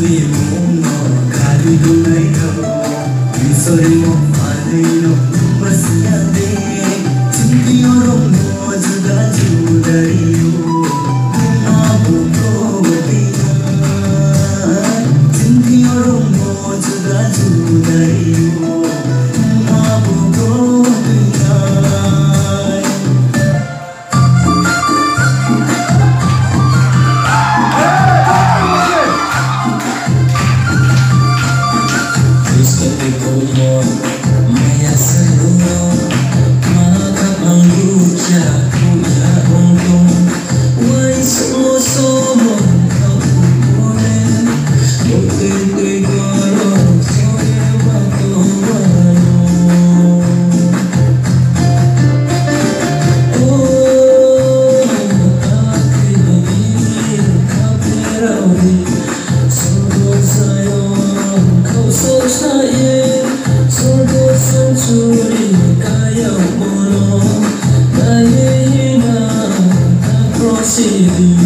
सुने म खाली डुलाइनो बिसरे म पादैनो बसिया दे चिन्तियो म जुदा जुदाइयो आबो प्रोबेया चिन्तियो म जुदा जुदाइयो आबो प्रोबेया Maya seruno maka angguja punya untung wai so kau boleh bukti gorong sore waktu wano oh aku ingin kau berawi sungguh sayang kau saya Sungguh sencuri kaya mono Dayina tak prosidiri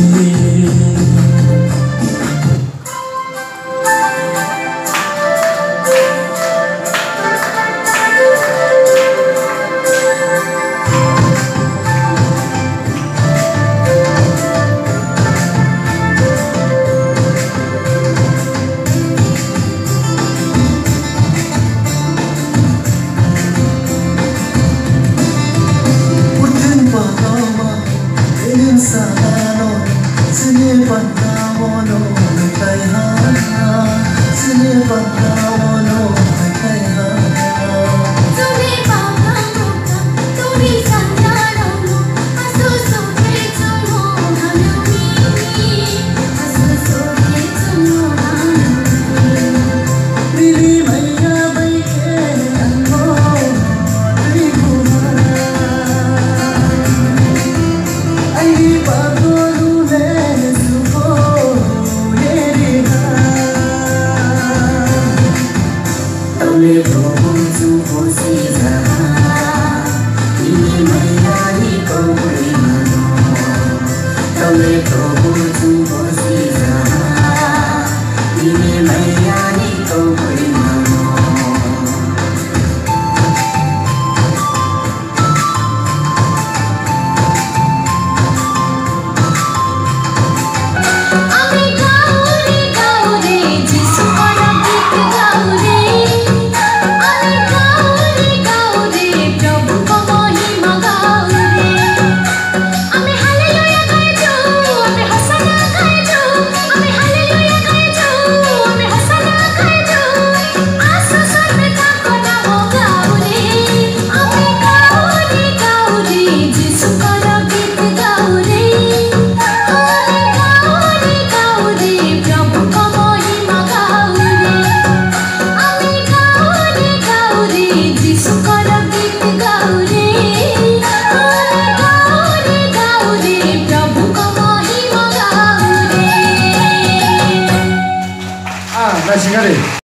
Sini pantamono kaiha sini pantamono kaiha tumi papamu tumi sandano asusu ketumo hanumi asusu ketumo hanumi dili maya baike anmo tribuna ai pagolu Tole promo tu posisa ini mayani kau berimano Tole promo tu posisa ini mayani kau berimano Nah, singkat